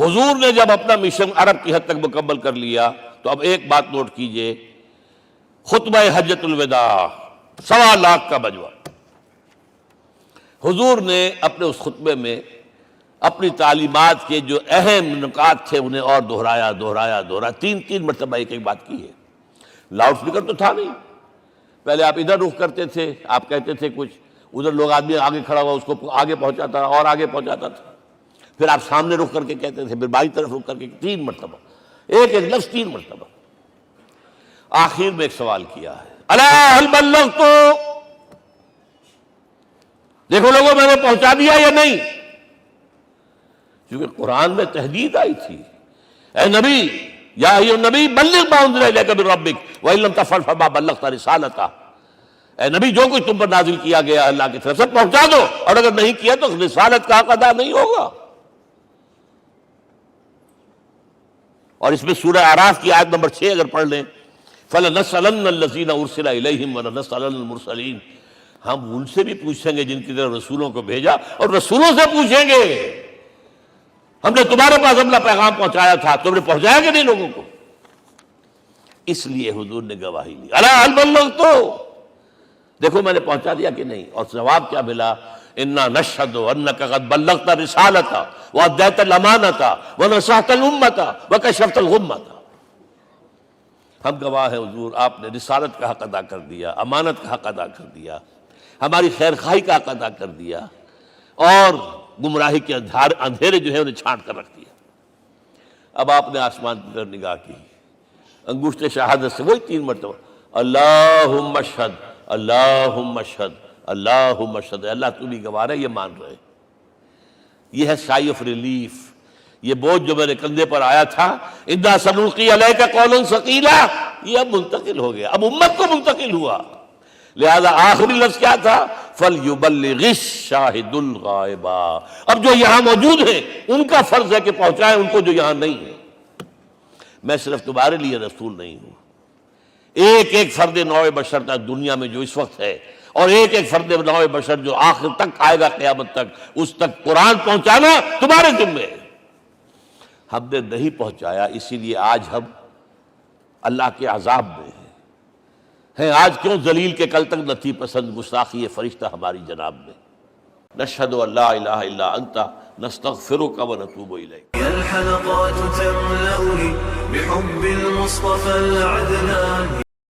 حضور نے جب اپنا مشن عرب کی حد تک مکمل کر لیا تو اب ایک بات نوٹ کیجئے، خطبہ حجۃ الوداع 1.25 لاکھ کا مجمع، حضور نے اپنے اس خطبے میں اپنی تعلیمات کے جو اہم نکات تھے انہیں اور دہرایا 3 مرتبہ ایک بات کی ہے۔ لاؤڈ سپیکر تو تھا نہیں، پہلے آپ ادھر رخ کرتے تھے، آپ کہتے تھے کچھ، ادھر لوگ آدمی آگے کھڑا ہوا اس کو آگے پہنچاتا اور آگے پہنچاتا تھا، پھر آپ سامنے رخ کر کے کہتے تھے، پھر بائیں طرف رخ کر کے 3 مرتبہ، ایک لفظ 3 مرتبہ۔ آخر میں ایک سوال کیا ہے، الا هل بلغت، دیکھو لوگوں میں نے پہنچا دیا یا نہیں؟ کیونکہ قرآن میں تحدید آئی تھی، اے نبی، یا ایھا النبی بلغ ما انزل الیک من ربک وان لم تفعل فما بلغت رسالتہ، اے نبی جو کچھ تم پر نازل کیا گیا اللہ کی طرف سے پہنچا دو، اور اگر نہیں کیا تو رسالت کا حق ادا نہیں ہوگا۔ اور اس میں سورہ اعراف کی آیت نمبر 6 اگر پڑھ لیں، فَلَنَسْأَلَنَّ الَّذِينَ أُرْسِلَ إِلَيْهِمْ وَلَنَسْأَلَنَّ الْمُرْسَلِينَ، ہم ان سے بھی پوچھیں گے جن کی طرف رسولوں کو بھیجا، اور رسولوں سے پوچھیں گے ہم نے تمہارے پاس اپنا پیغام پہنچایا تھا، تم نے پہنچایا کہ نہیں لوگوں کو؟ اس لیے حضور نے گواہی لی، الا هل بلغت، دیکھو میں نے پہنچا دیا کہ نہیں؟ اور جواب کیا ملا؟ انا نشہد انک قد بلغت رسالۃ وادیت الامانۃ ونصحت الامۃ وکشفت الغمۃ، ہم گواہ ہیں حضور آپ نے رسالت کا حق ادا کر دیا، امانت کا حق ادا کر دیا، ہماری خیر خواہی کا حق ادا کر دیا، اور گمراہی کے اندھیرے جو ہے انہیں چھانٹ کر رکھ دیا۔ اب آپ نے آسمان کی طرف نگاہ کی، انگشت شہادت سے وہی 3 مرتبہ، اللہم اشہد اللہم اشہد اللہم اشہد، اللہ تو بھی گواہ ہے، یہ مان رہے۔ یہ ہے سائی آف ریلیف، یہ بوجھ جو میرے کندھے پر آیا تھا، انا سنلقی علیک قولا ثقیلا، یہ اب منتقل ہو گیا، اب امت کو منتقل ہوا۔ لہذا آخری لفظ کیا تھا؟ فَلْيُبَلِّغِ الشَّاهِدُ الْغَائِبَ، اب جو یہاں موجود ہیں ان کا فرض ہے کہ پہنچائیں ان کو جو یہاں نہیں ہے۔ میں صرف تمہارے لیے رسول نہیں ہوں، ایک فرد نوع بشر تک دنیا میں جو اس وقت ہے، اور ایک فرد نوع بشر جو آخر تک آئے گا قیامت تک، اس تک قرآن پہنچانا تمہارے ذمہ ہے۔ ہم نے نہیں پہنچایا، اسی لیے آج ہم اللہ کے عذاب میں ہیں۔ آج کیوں ذلیل کے کل تک نتی پسند گستاخی فرشتہ ہماری جناب میں۔ نشہد ان لا الہ الا انت نستغفرک ونتوب الیک۔ الحلقات تملأني بحب المصطفى العدنان۔